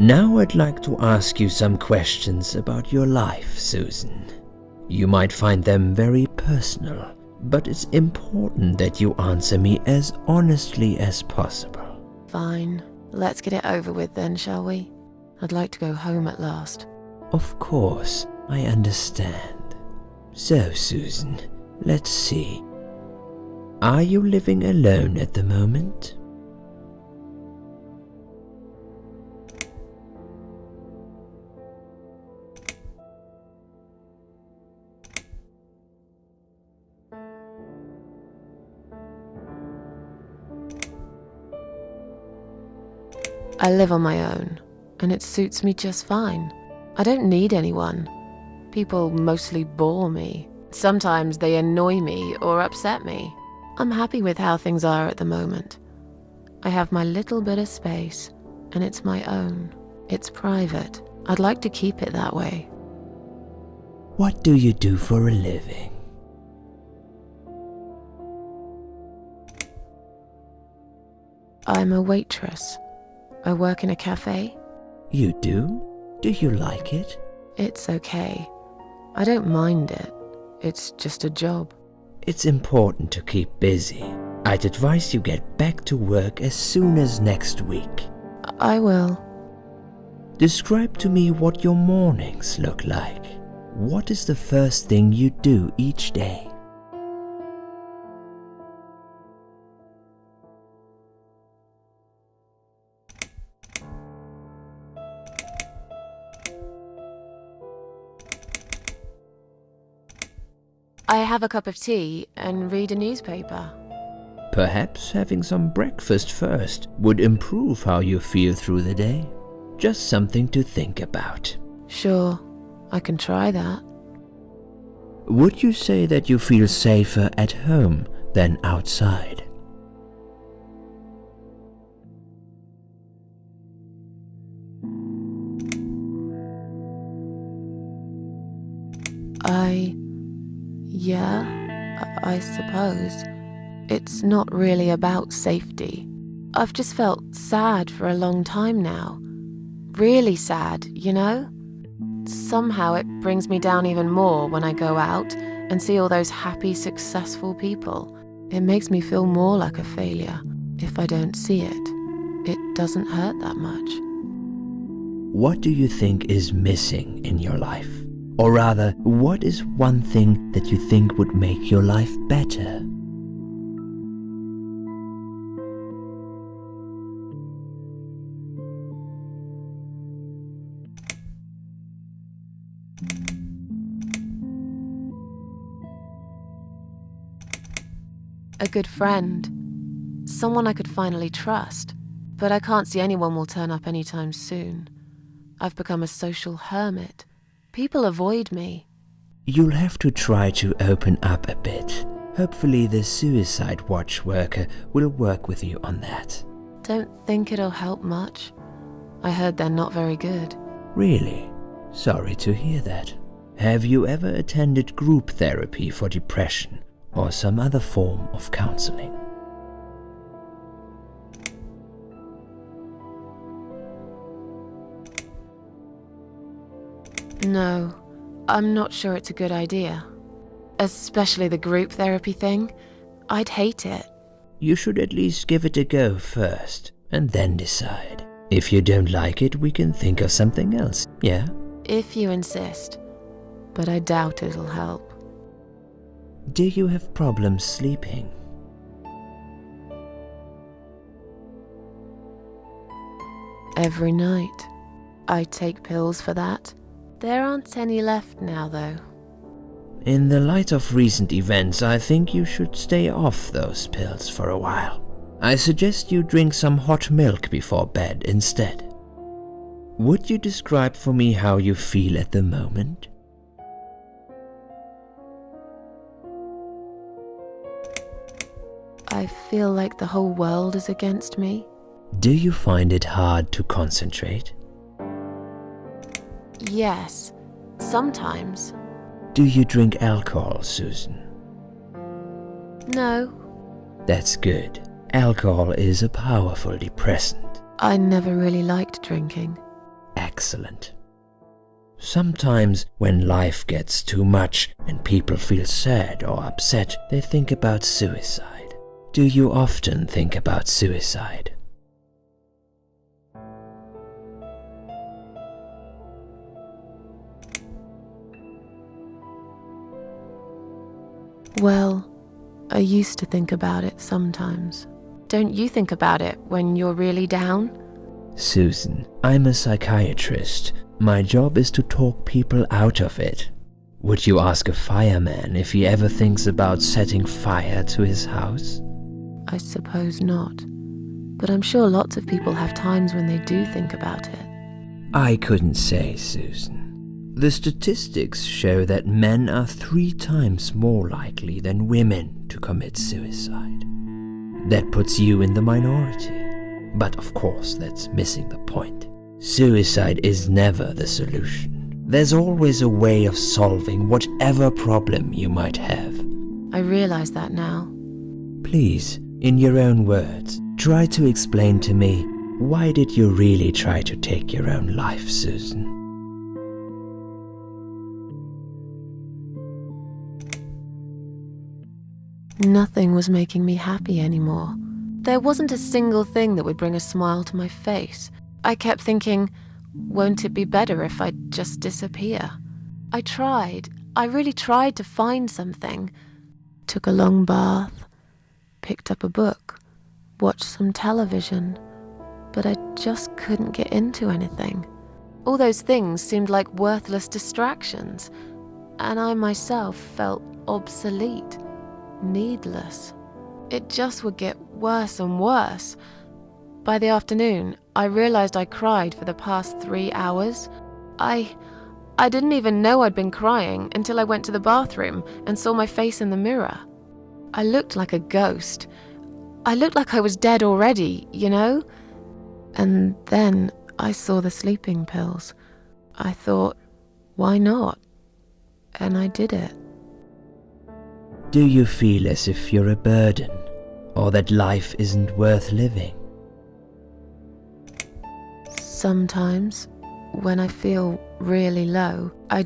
Now I'd like to ask you some questions about your life, Susan. You might find them very personal, but it's important that you answer me as honestly as possible. Fine. Let's get it over with then, shall we? I'd like to go home at last. Of course, I understand. So, Susan, let's see. Are you living alone at the moment? I live on my own, and it suits me just fine. I don't need anyone. People mostly bore me. Sometimes they annoy me or upset me. I'm happy with how things are at the moment. I have my little bit of space, and it's my own. It's private. I'd like to keep it that way. What do you do for a living? I'm a waitress. I work in a cafe. You do? Do you like it? It's okay. I don't mind it. It's just a job. It's important to keep busy. I'd advise you get back to work as soon as next week. I will. Describe to me what your mornings look like. What is the first thing you do each day? I have a cup of tea and read a newspaper. Perhaps having some breakfast first would improve how you feel through the day. Just something to think about. Sure, I can try that. Would you say that you feel safer at home than outside? Yeah, I suppose. It's not really about safety. I've just felt sad for a long time now. Really sad, you know? Somehow it brings me down even more when I go out and see all those happy, successful people. It makes me feel more like a failure. If I don't see it, it doesn't hurt that much. What do you think is missing in your life? Or rather, what is one thing that you think would make your life better? A good friend. Someone I could finally trust. But I can't see anyone will turn up anytime soon. I've become a social hermit. People avoid me. You'll have to try to open up a bit. Hopefully the suicide watch worker will work with you on that. Don't think it'll help much. I heard they're not very good. Really? Sorry to hear that. Have you ever attended group therapy for depression or some other form of counseling? No, I'm not sure it's a good idea. Especially the group therapy thing. I'd hate it. You should at least give it a go first, and then decide. If you don't like it, we can think of something else, yeah? If you insist. But I doubt it'll help. Do you have problems sleeping? Every night. I take pills for that. There aren't any left now, though. In the light of recent events, I think you should stay off those pills for a while. I suggest you drink some hot milk before bed instead. Would you describe for me how you feel at the moment? I feel like the whole world is against me. Do you find it hard to concentrate? Yes, sometimes. Do you drink alcohol, Susan? No. That's good. Alcohol is a powerful depressant. I never really liked drinking. excellent. Sometimes when life gets too much and people feel sad or upset, they think about suicide. Do you often think about suicide? Well, I used to think about it sometimes. Don't you think about it when you're really down? Susan, I'm a psychiatrist. My job is to talk people out of it. Would you ask a fireman if he ever thinks about setting fire to his house? I suppose not. But I'm sure lots of people have times when they do think about it. I couldn't say, Susan. The statistics show that men are 3 times more likely than women to commit suicide. That puts you in the minority. But of course, that's missing the point. Suicide is never the solution. There's always a way of solving whatever problem you might have. I realize that now. Please, in your own words, try to explain to me, why did you really try to take your own life, Susan? Nothing was making me happy anymore. There wasn't a single thing that would bring a smile to my face. I kept thinking, won't it be better if I just disappear? I really tried to find something. Took a long bath, picked up a book, watched some television, but I just couldn't get into anything. All those things seemed like worthless distractions, and I myself felt obsolete, needless. It just would get worse and worse. By the afternoon, I realized I cried for the past 3 hours. I didn't even know I'd been crying until I went to the bathroom and saw my face in the mirror. I looked like a ghost. I looked like I was dead already, you know? And then I saw the sleeping pills. I thought, why not? And I did it. Do you feel as if you're a burden, or that life isn't worth living? Sometimes, when I feel really low, I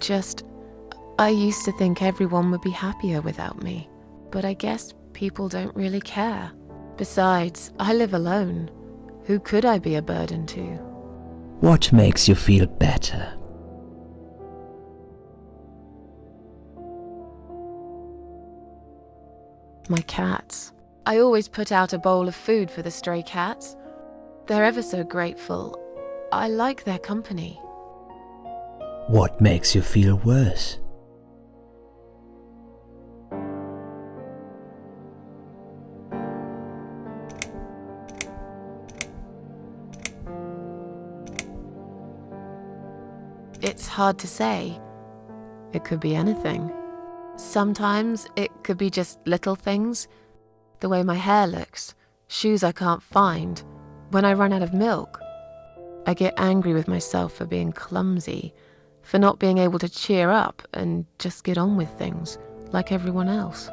used to think everyone would be happier without me. But I guess people don't really care. Besides, I live alone. Who could I be a burden to? What makes you feel better? My cats. I always put out a bowl of food for the stray cats. They're ever so grateful. I like their company. What makes you feel worse? It's hard to say. It could be anything. Sometimes it could be just little things. The way my hair looks, shoes I can't find, when I run out of milk. I get angry with myself for being clumsy, for not being able to cheer up and just get on with things like everyone else.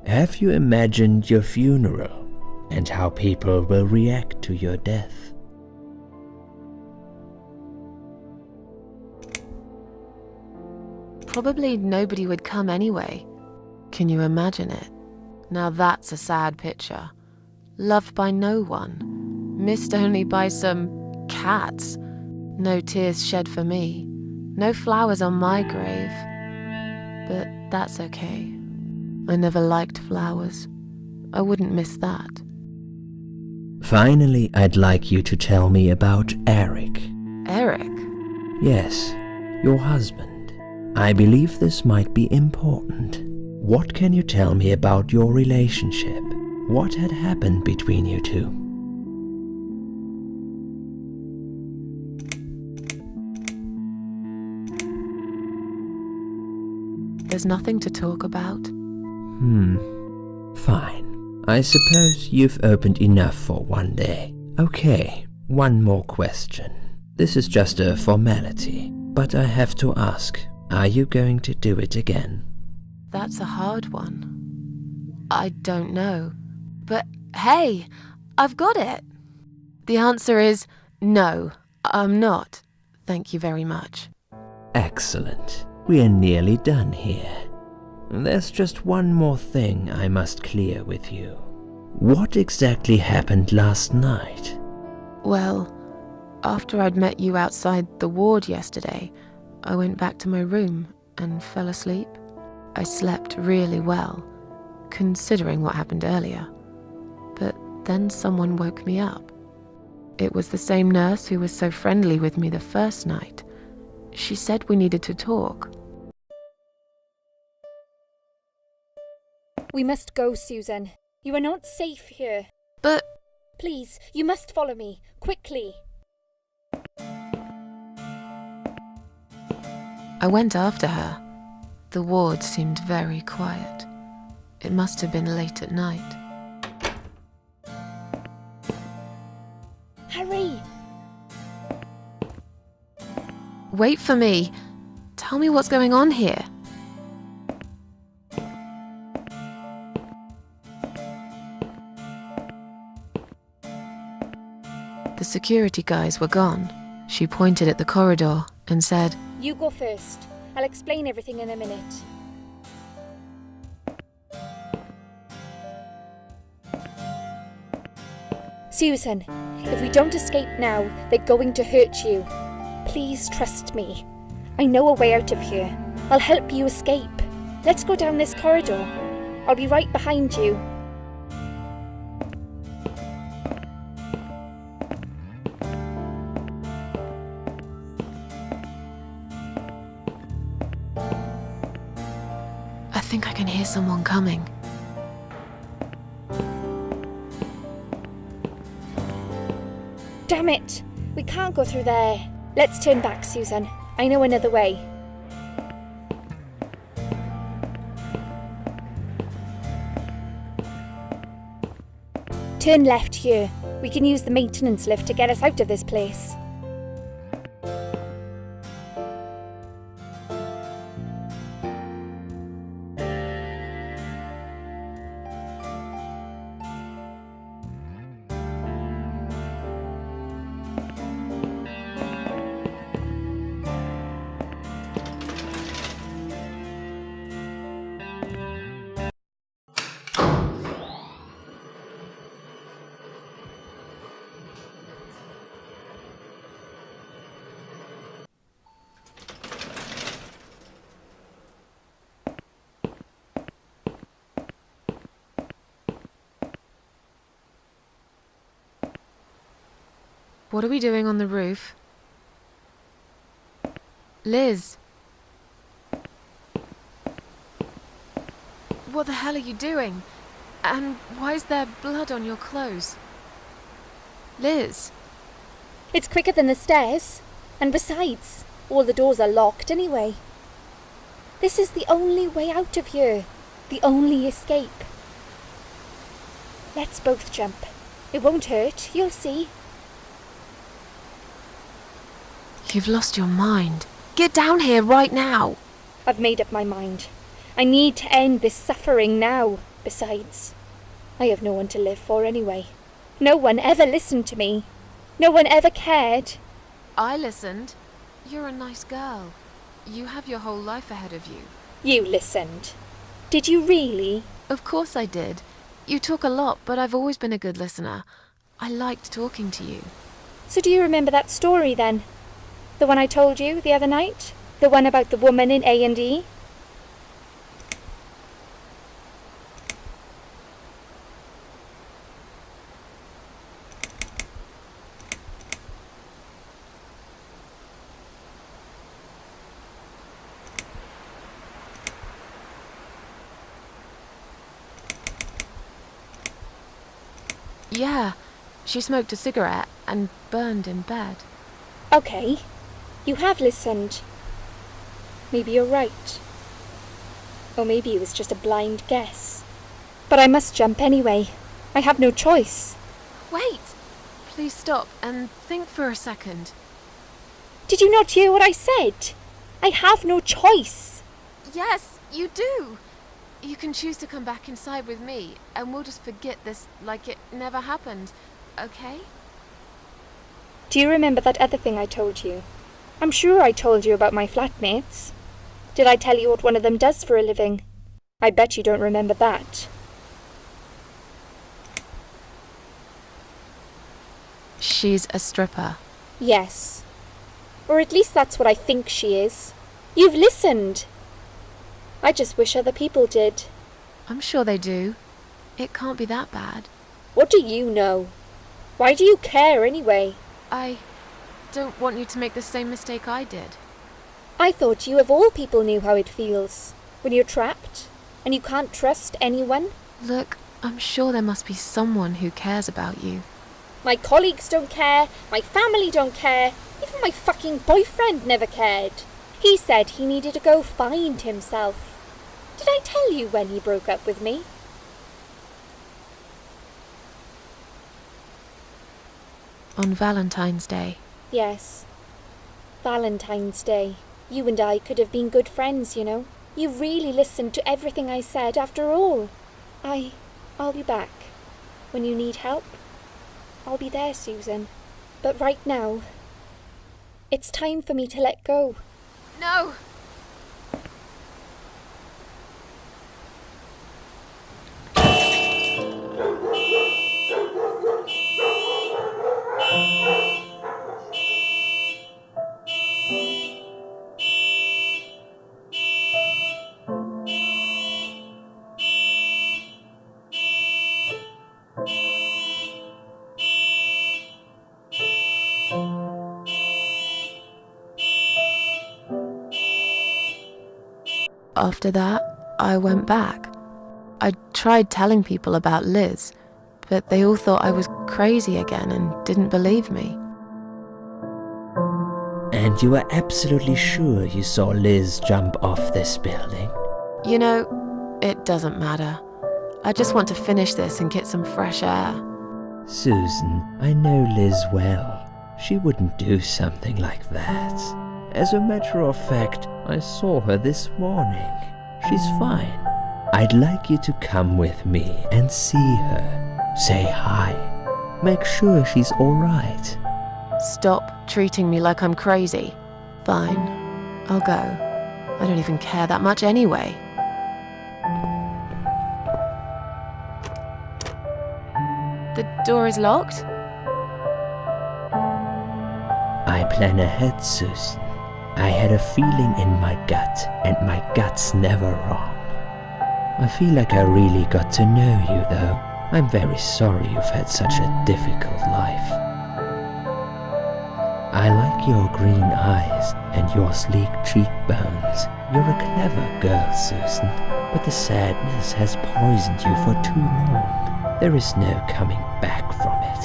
Have you imagined your funeral and how people will react to your death? Probably nobody would come anyway. Can you imagine it? Now that's a sad picture. Loved by no one. Missed only by some cats. No tears shed for me. No flowers on my grave. But that's okay. I never liked flowers. I wouldn't miss that. Finally, I'd like you to tell me about Eric. Eric? Yes, your husband. I believe this might be important. What can you tell me about your relationship? What had happened between you two? There's nothing to talk about. Fine. I suppose you've opened enough for one day. Okay, one more question. This is just a formality, but I have to ask. Are you going to do it again? That's a hard one. I don't know. But hey, I've got it. The answer is no, I'm not. Thank you very much. Excellent. We're nearly done here. There's just one more thing I must clear with you. What exactly happened last night? Well, after I'd met you outside the ward yesterday, I went back to my room and fell asleep. I slept really well, considering what happened earlier. But then someone woke me up. It was the same nurse who was so friendly with me the first night. She said we needed to talk. We must go, Susan. You are not safe here. But Please, you must follow me, quickly. I went after her. The ward seemed very quiet. It must have been late at night. Hurry! Wait for me. Tell me what's going on here. The security guys were gone. She pointed at the corridor and said, You go first. I'll explain everything in a minute. Susan, if we don't escape now, they're going to hurt you. Please trust me. I know a way out of here. I'll help you escape. Let's go down this corridor. I'll be right behind you. I think I can hear someone coming. Damn it! We can't go through there. Let's turn back, Susan. I know another way. Turn left here. We can use the maintenance lift to get us out of this place. What are we doing on the roof? Liz! What the hell are you doing? And why is there blood on your clothes? Liz! It's quicker than the stairs. And besides, all the doors are locked anyway. This is the only way out of here. The only escape. Let's both jump. It won't hurt, you'll see. You've lost your mind. Get down here right now! I've made up my mind. I need to end this suffering now. Besides, I have no one to live for anyway. No one ever listened to me. No one ever cared. I listened. You're a nice girl. You have your whole life ahead of you. You listened. Did you really? Of course I did. You talk a lot, but I've always been a good listener. I liked talking to you. So do you remember that story then? The one I told you the other night? The one about the woman in A&E? Yeah, she smoked a cigarette and burned in bed. Okay, you have listened. Maybe you're right. Or maybe it was just a blind guess. But I must jump anyway. I have no choice. Wait! Please stop and think for a second. Did you not hear what I said? I have no choice. Yes, you do! You can choose to come back inside with me, and we'll just forget this like it never happened, okay? Do you remember that other thing I told you? I'm sure I told you about my flatmates. Did I tell you what one of them does for a living? I bet you don't remember that. She's a stripper. Yes. Or at least that's what I think she is. You've listened. I just wish other people did. I'm sure they do. It can't be that bad. What do you know? Why do you care anyway? I don't want you to make the same mistake I did. I thought you of all people knew how it feels. When you're trapped, and you can't trust anyone. Look, I'm sure there must be someone who cares about you. My colleagues don't care, my family don't care, even my fucking boyfriend never cared. He said he needed to go find himself. Did I tell you when he broke up with me? On Valentine's Day. Yes. Valentine's Day. You and I could have been good friends, you know. You really listened to everything I said after all. I'll be back. When you need help, I'll be there, Susan. But right now, it's time for me to let go. No! After that, I went back. I tried telling people about Liz, but they all thought I was crazy again and didn't believe me. And you were absolutely sure you saw Liz jump off this building? You know, it doesn't matter. I just want to finish this and get some fresh air. Susan, I know Liz well. She wouldn't do something like that. As a matter of fact, I saw her this morning. She's fine. I'd like you to come with me and see her. Say hi. Make sure she's all right. Stop treating me like I'm crazy. Fine, I'll go. I don't even care that much anyway. The door is locked? I plan ahead, Susan. I had a feeling in my gut, and my gut's never wrong. I feel like I really got to know you, though. I'm very sorry you've had such a difficult life. I like your green eyes and your sleek cheekbones. You're a clever girl, Susan, but the sadness has poisoned you for too long. There is no coming back from it.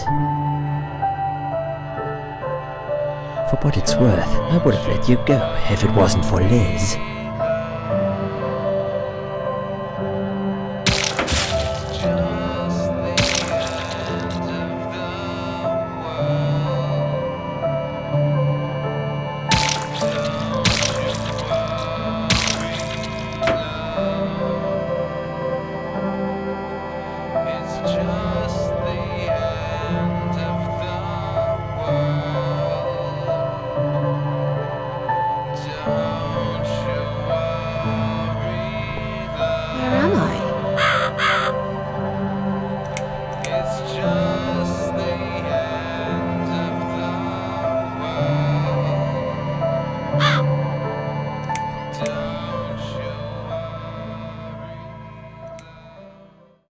For what it's worth, I would have let you go if it wasn't for Liz.